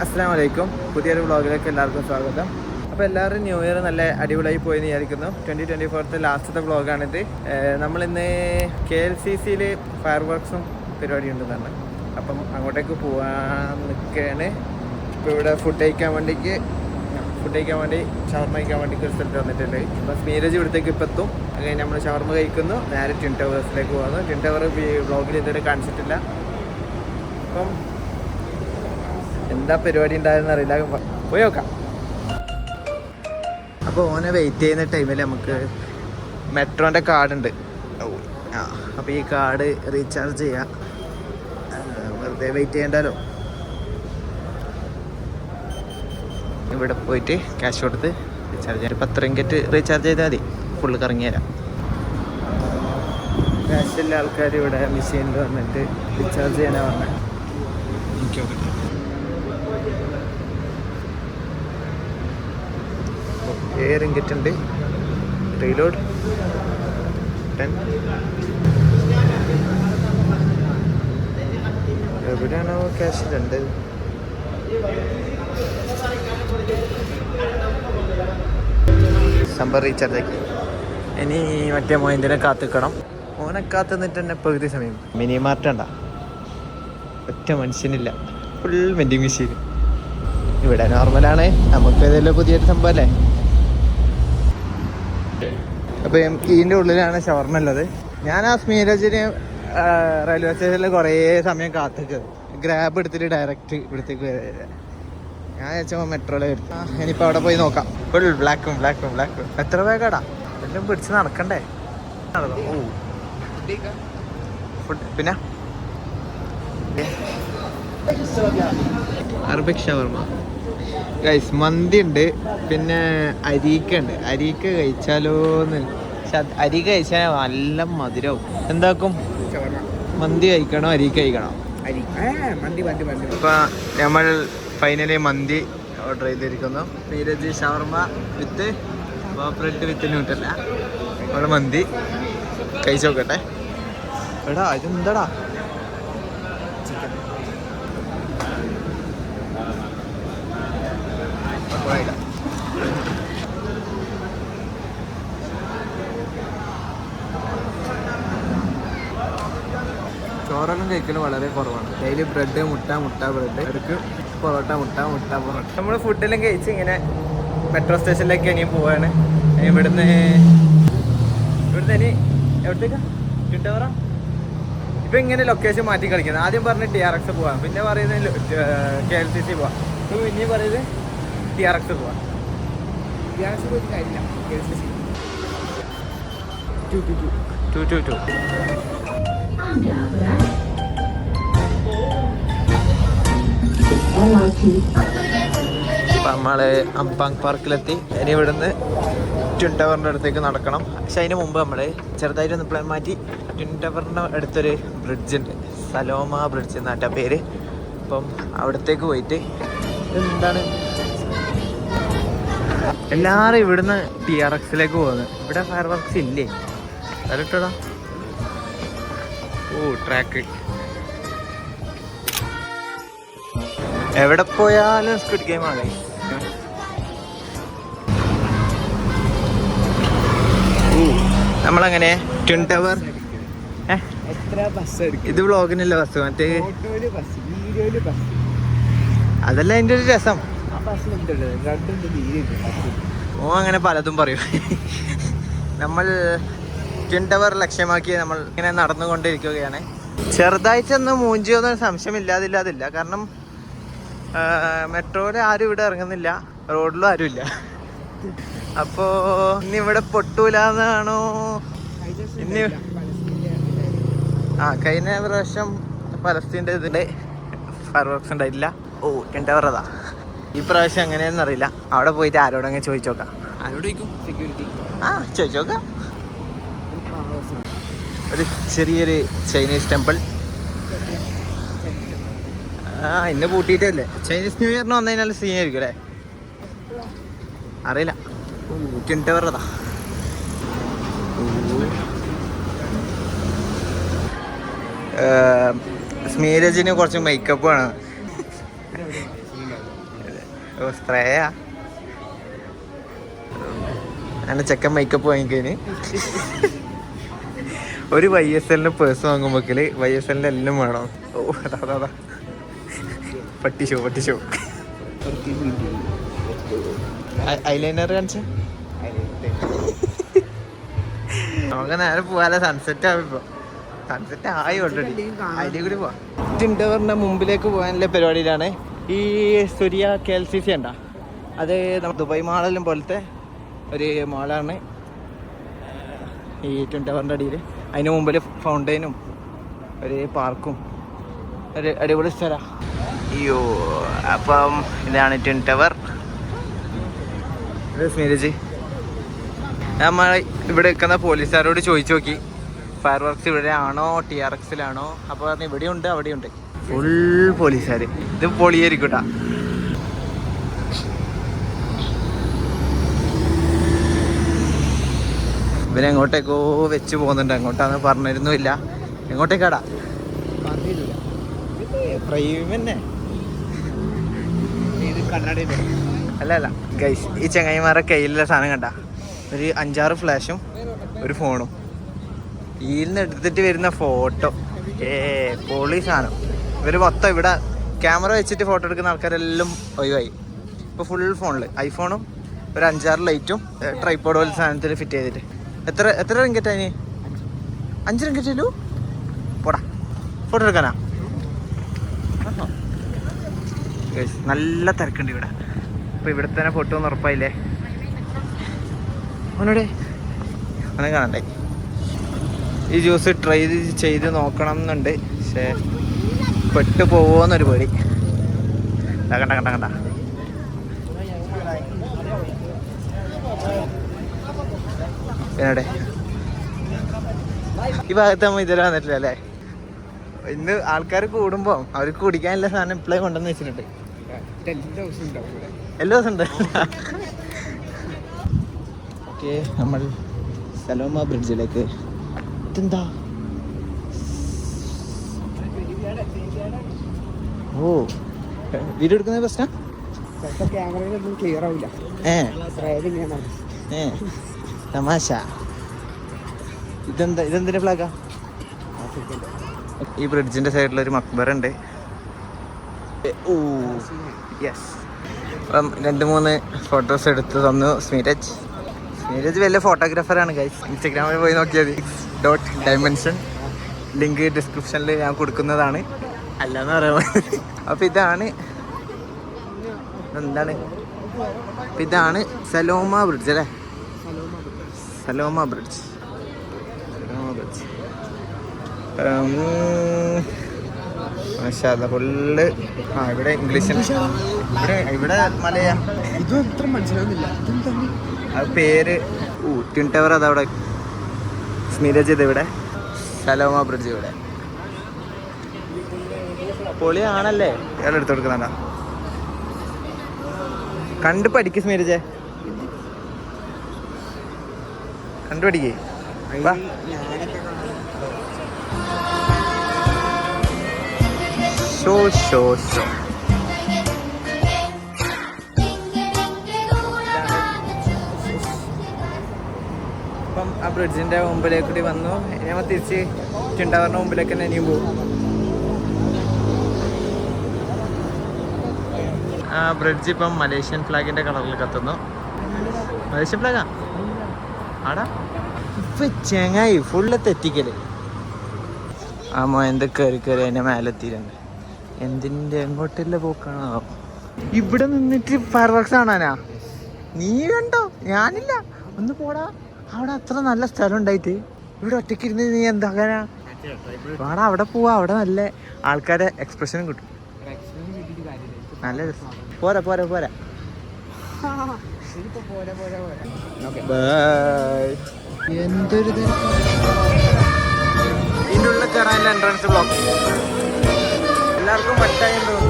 അസ്സലാമു അലൈക്കും. പുതിയൊരു വ്ളോഗിലേക്ക് എല്ലാവർക്കും സ്വാഗതം. അപ്പോൾ എല്ലാവരും ന്യൂ ഇയർ നല്ല അടിപൊളിയായി പോയെന്ന് വിചാരിക്കുന്നു. 2024 ലാസ്റ്റത്തെ വ്ളോഗാണിത്. നമ്മളിന്ന് KLCCയിൽ ഫയർ വർക്ക്സും പരിപാടി ഉണ്ടെന്നാണ്. അപ്പം അങ്ങോട്ടേക്ക് പോകാൻ നിൽക്കുകയാണ്. ഇപ്പോൾ ഇവിടെ ഫുഡ് കഴിക്കാൻ വേണ്ടി ഷവർമ കഴിക്കാൻ വേണ്ടിക്ക് ഒരു സ്ഥലത്ത് വന്നിട്ടുണ്ട്. അപ്പോൾ സ്മീരജ് ഇവിടത്തേക്ക് ഇപ്പം എത്തും. അത് കഴിഞ്ഞ് നമ്മൾ ഷവർമ കഴിക്കുന്നു, നേരെ ട്വിൻ ടവേഴ്സിലേക്ക് പോകുന്നു. ട്വിൻ ടവർ വ്ളോഗിൽ ഇതുവരെ കാണിച്ചിട്ടില്ല. അപ്പം എന്താ പരിപാടി ഉണ്ടായെന്ന് അറിയില്ല, പോയി നോക്കാം. അപ്പോൾ ഓനെ വെയിറ്റ് ചെയ്യുന്ന ടൈമിൽ നമുക്ക് മെട്രോൻ്റെ കാർഡുണ്ട്. അപ്പോൾ ഈ കാർഡ് റീചാർജ് ചെയ്യാം. വെറുതെ വെയിറ്റ് ചെയ്യണ്ടല്ലോ. ഇവിടെ പോയിട്ട് ക്യാഷ് കൊടുത്ത് റീചാർജ് ചെയ്യാം. 10 റിംഗറ്റ് റീചാർജ് ചെയ്താൽ മതി, ഫുള്ള് കറങ്ങി തരാം. ക്യാഷുള്ള ആൾക്കാർ ഇവിടെ മെഷീനിൽ വന്നിട്ട് റീചാർജ് ചെയ്യാനാണ് പറഞ്ഞത്. എനിക്ക് നോക്കട്ടെ. റിംഗറ്റ് ഉണ്ട്. റീലോഡ് 10. എവിടെയാണോ ക്യാഷ്? 2 സംഭവം റീചാർജ് ആക്കി. ഇനി മറ്റേ മോയിന്തിനെ കാത്തിക്കണം. ഓനെ കാത്തു നിന്നിട്ട് തന്നെ പകുതി സമയം. മിനി മാർട്ടണ്ട, ഒറ്റ മനുഷ്യനില്ല, ഫുൾ വെൻഡിങ് മെഷീൻ. ഇവിടെ നോർമലാണ്, നമുക്ക് ഏതെല്ലാം പുതിയൊരു സംഭവം അല്ലേ. അപ്പം ഇതിൻ്റെ ഉള്ളിലാണ് ഷവർമ ഉള്ളത്. ഞാൻ ആ സ്മീരജിന് റെയിൽവേ സ്റ്റേഷനിൽ കുറേ സമയം കാത്തിക്കുന്നത്. ഗ്രാബ് എടുത്തിട്ട് ഡയറക്റ്റ് ഇവിടത്തേക്ക് വരിക. ഞാൻ വെച്ചാൽ മെട്രോയിൽ എടുത്തു. ഇനിയിപ്പോൾ അവിടെ പോയി നോക്കാം. ഫുൾ ബ്ലാക്കും. എത്ര വേഗാടാ എല്ലാം പിടിച്ച് നടക്കണ്ടേ. ഓ ഫുഡ് പിന്നെ അറബിക് ഷവർമ ഗൈസ്. മന്തി ഉണ്ട്, പിന്നെ അരീക്ക ഉണ്ട്. അരീക്ക കഴിച്ചാലോന്ന്. പക്ഷെ അരീക്ക കഴിച്ചാൽ നല്ല മധുരവും. എന്താക്കും, മന്തി കഴിക്കണോ അരീക്ക കഴിക്കണോ? ഇപ്പം നമ്മൾ ഫൈനലി മന്തി ഓർഡർ ചെയ്തിരിക്കുന്നു. നീരജ് ഷവർമ വിത്ത് ബ്രെഡ് വിത്ത് ന്യൂട്ടല്ല. അവിടെ മന്തി കഴിച്ചു നോക്കട്ടെ. എടാ ഇതെന്താടാ? ചോറെല്ലാം കഴിക്കലും വളരെ കുറവാണ്. ഡെയിലി ബ്രെഡ്, മുട്ട ബ്രെഡ്, ഇടയ്ക്ക് പൊറോട്ട, മുട്ട പൊറോട്ട. നമ്മൾ ഫുഡെല്ലാം കഴിച്ച് ഇങ്ങനെ മെട്രോ സ്റ്റേഷനിലേക്ക് ഇനിയും പോവാണ്. ഇവിടുന്ന് ഇനി എവിടത്തേക്കാ? ട്വിൻ ടവറാ. ഇപ്പം ഇങ്ങനെ ലൊക്കേഷൻ മാറ്റി കളിക്കുന്നത്. ആദ്യം പറഞ്ഞ് TRX പോവാം, പിന്നെ പറയുന്നത് KLCC പോവാം, ഇപ്പം പിന്നെയും പറയുന്നത് TRX പോവാം. TRX പോയിട്ട് കാര്യമില്ല, KLCC 222. ഇപ്പം നമ്മൾ അംപാങ് പാർക്കിലെത്തി. ഇനി ഇവിടുന്ന് ട്വിൻ ടവറിൻ്റെ അടുത്തേക്ക് നടക്കണം. പക്ഷെ അതിന് മുമ്പ് നമ്മൾ ചെറുതായിട്ടൊന്ന് പ്ലാൻ മാറ്റി. ട്വിൻ ടവറിൻ്റെ അടുത്തൊരു ബ്രിഡ്ജ് ഉണ്ട്, സലോമ ബ്രിഡ്ജ് എന്നാട്ട പേര്. അപ്പം അവിടത്തേക്ക് പോയിട്ട് എന്താണ് എല്ലാവരും ഇവിടുന്ന് TRXലേക്ക് പോകുന്നത്. ഇവിടെ ഫയർ വർക്ക്സ് ഇല്ലേ? അതിലിട്ടടാ. ഓ ട്രാക്ക്. എവിടെ പോയാലും സ്ക്വിഡ് ഗെയിമാണ്. നമ്മളങ്ങനെ ട്വിൻ ടവർ. ഇത് വ്ളോഗിനല്ല ബസ്, മറ്റേ അതല്ല അതിൻ്റെ ഒരു രസം. ഓ അങ്ങനെ പലതും പറയും. നമ്മൾ ട്വിൻ ടവർ ലക്ഷ്യമാക്കി നമ്മൾ ഇങ്ങനെ നടന്നുകൊണ്ടിരിക്കുകയാണ്. ചെറുതായിട്ടൊന്നും മൂഞ്ചിയൊന്നും സംശയമില്ലാതില്ല. കാരണം മെട്രോയിൽ ആരും ഇവിടെ ഇറങ്ങുന്നില്ല, റോഡിലും ആരുമില്ല. അപ്പോൾ ഇന്നിവിടെ പൊട്ടൂലെന്നാണോ? ഇനി കഴിഞ്ഞ പ്രാവശ്യം പലസ്തീൻ്റെ ഇതിൻ്റെ ഫയർ വർക്ക്സ് ഉണ്ടായിട്ടില്ല. ഓ ട്വിൻ ടവർ അതാ. ഈ പ്രാവശ്യം എങ്ങനെയാണെന്ന് അറിയില്ല. അവിടെ പോയിട്ട് ആരോടെങ്കിലും ചോദിച്ചു നോക്കാം. ആരോട് ചോദിക്കും? സെക്യൂരിറ്റി. ചോദിച്ചു നോക്കാം. ഒരു ചെറിയൊരു ചൈനീസ് ടെമ്പിൾ. ഇന്ന് പൂട്ടിയിട്ടല്ലേ. ചൈനീസ് ന്യൂ ഇയറിന് വന്നു കഴിഞ്ഞാൽ സീൻ ആയിരിക്കും അല്ലേ? അറിയില്ല. ട്വിൻ ടവർ അതാ. സ്മീരജിന് കുറച്ച് മേക്കപ്പ് ആണ്. ഓ സ്പ്രേയാ. അങ്ങനെ ചെക്കൻ മേക്കപ്പ് വാങ്ങിക്കഴിഞ്ഞ് ഒരു YSL പേഴ്സ് വാങ്ങുമ്പോക്കില് YSL എല്ലാം വേണം. ഓ അതാ പട്ടി ഷോ ഐലൈനർ കാണിച്ച നമുക്ക് നേരെ പോവാല. സൺസെറ്റ് ആവും. ഇപ്പൊ സൺസെറ്റ് ആയി ഓൾറെഡി. അതിൽ കൂടി പോവാം. ട്വിൻ ടവറിന്റെ മുമ്പിലേക്ക് പോകാനുള്ള പരിപാടിയിലാണ്. ഈ സൂര്യ KLCC ഉണ്ടാ, അത് നമ്മൾ ദുബായ് മാളെല്ലാം പോലത്തെ ഒരു മാളാണ് ഈ ട്വിൻ ടവറിൻ്റെ അടിയിൽ. അതിന് മുമ്പിൽ ഫൗണ്ടൈനും ഒരു പാർക്കും ഒരു അടിപൊളി സ്ഥലമാണ്. അയ്യോ അപ്പം ഇതാണ് ട്വിൻ ടവർ. സ്മിരജ് നമ്മൾ ഇവിടെ നിൽക്കുന്ന പോലീസുകാരോട് ചോദിച്ചു നോക്കി ഫയർ വർക്ക്സ് ഇവിടെ ആണോ TRXലാണോ. അപ്പോൾ പറഞ്ഞു ഇവിടെയുണ്ട് അവിടെയുണ്ട്. ഫുൾ പോലീസുകാർ. ഇത് പൊളിയായിരിക്കൂട്ടാ. ഇവരെ എങ്ങോട്ടേക്കോ വെച്ച് പോകുന്നുണ്ട്. എങ്ങോട്ടാന്ന് പറഞ്ഞിരുന്നില്ല. എങ്ങോട്ടേക്കാടാ പ്രൈം തന്നെ. അല്ല ഗൈസ്, ഈ ചങ്ങായിമാരുടെ കയ്യിലുള്ള സാധനം കണ്ട, ഒരു 5-6 ഫ്ലാഷും ഒരു ഫോണും. ഇതിൽ നിന്ന് എടുത്തിട്ട് വരുന്ന ഫോട്ടോ പൊളി സാധനം. ഇവർ മൊത്തം ഇവിടെ ക്യാമറ വെച്ചിട്ട് ഫോട്ടോ എടുക്കുന്ന ആൾക്കാരെല്ലാം ഒഴിവായി. ഇപ്പോൾ ഫുൾ ഫോണിൽ ഐഫോണും ഒരു 5-6 ലൈറ്റും ട്രൈപോഡ് പോലെ സാധനത്തിൽ ഫിറ്റ് ചെയ്തിട്ട്. എത്ര റിങ്കറ്റ് അതിന്? 5 റിങ്കറ്റല്ലോ. പോടാ ഫോട്ടോ എടുക്കാനാ. നല്ല തിരക്കുണ്ട് ഇവിടെ. അപ്പോൾ ഇവിടെ തന്നെ ഫോട്ടോ ഒന്നും ഉറപ്പായില്ലേ. അവനോടെ അവനെ കാണണ്ടേ. ഈ ജ്യൂസ് ട്രൈ ചെയ്ത് നോക്കണം എന്നുണ്ട്. പക്ഷേ പെട്ട് പോവോന്നൊരു പേടി. കണ്ട പിന്നടെ ഈ ഭാഗത്ത് നമ്മൾ ഇതുവരെ വന്നിട്ടില്ല അല്ലേ. ഇന്ന് ആൾക്കാർ കൂടുമ്പോൾ അവർക്ക് കുടിക്കാനുള്ള സാധനം ഇപ്പോഴേ കൊണ്ടുവന്ന് വെച്ചിട്ടുണ്ട്. എല്ലാ ദിവസം ഉണ്ട്. ഓക്കെ, നമ്മൾ സലോമ ബ്രിഡ്ജിലേക്ക്. ഇതെന്താ? ഓ വീഡിയോ എടുക്കുന്ന പ്രശ്നം. ക്യാമറയിലൊന്നും ക്ലിയർ ആവില്ല. തമാശ. ഇതെന്തിന്റെ ഫ്ലാഗാ? ഈ ബ്രിഡ്ജിന്റെ സൈഡിലൊരു മക്ബറുണ്ട്. ഓ യെസ്. അപ്പം 2-3 ഫോട്ടോസ് എടുത്ത് തന്നു സ്മിരജ്. വലിയ ഫോട്ടോഗ്രാഫറാണ് ഗൈസ്. ഇൻസ്റ്റഗ്രാമിൽ പോയി നോക്കിയാൽ .dimension ലിങ്ക് ഡിസ്ക്രിപ്ഷനിൽ ഞാൻ കൊടുക്കുന്നതാണ്. അല്ലാന്ന് പറയാൻ. അപ്പം ഇതാണ് സലോമ ബ്രിഡ്ജ് അല്ലേ. സലോമ ബ്രിഡ്ജ്. ഫുള്ള് ഇവിടെ ഇംഗ്ലീഷിൽ. ഇവിടെ മലയാ. ഇതും അത്ര മനസ്സിലാവുന്നില്ല. അത് പേര് ട്വിൻ ടവർ അതവിടെ. സ്മിരജ് ഇത് ഇവിടെ. സലോമ ബ്രിഡ്ജ് ഇവിടെ. പൊളിയാണല്ലേ. ഇയാൾ എടുത്തു കൊടുക്കുന്നുണ്ടോ? കണ്ടു പഠിക്ക് സ്മിരജെ, കണ്ടുപഠിക്കേ. ഷോ അപ്പം ആ ബ്രിഡ്ജിൻ്റെ മുമ്പിലേക്ക് കൂടി വന്നു. നമ്മൾ തിരിച്ച് ട്വിൻ ടവറിൻ്റെ മുമ്പിലേക്ക് തന്നെ ഇനിയും പോകും. ആ ബ്രിഡ്ജ് ഇപ്പം മലേഷ്യൻ ഫ്ലാഗിൻ്റെ കളറിൽ കത്തുന്നു. മലേഷ്യൻ ഫ്ലാഗാ ആടാ. ഇപ്പം ചെങ്ങായി ഫുള്ള് തെറ്റിക്കല്. ആ മോയന്ത് കയറി അതിൻ്റെ മേലെത്തിയിട്ടുണ്ട്. എന്തിൻ്റെ എങ്ങോട്ടല്ല പോക്കാണോ. ഇവിടെ നിന്നിട്ട് ഫയർ വർക്ക്സ് കാണാനാ? നീ കണ്ടോ? ഞാനില്ല. ഒന്ന് പോടാ. അവിടെ അത്ര നല്ല സ്ഥലം ഉണ്ടായിട്ട് ഇവിടെ ഒറ്റയ്ക്ക് ഇരുന്ന് നീ എന്താക്കാനാ? വേണം അവിടെ പോവാ. അവിടെ നല്ല ആൾക്കാരെ എക്സ്പ്രഷനും കിട്ടും. നല്ല രസം. പോരാ എന്തൊരു ഇതിൻ്റെ ഉള്ളിൽ കയറാനുള്ള എൻട്രൻസ് ബ്ലോക്ക്. എല്ലാവർക്കും വട്ടായി തോന്നുന്നു.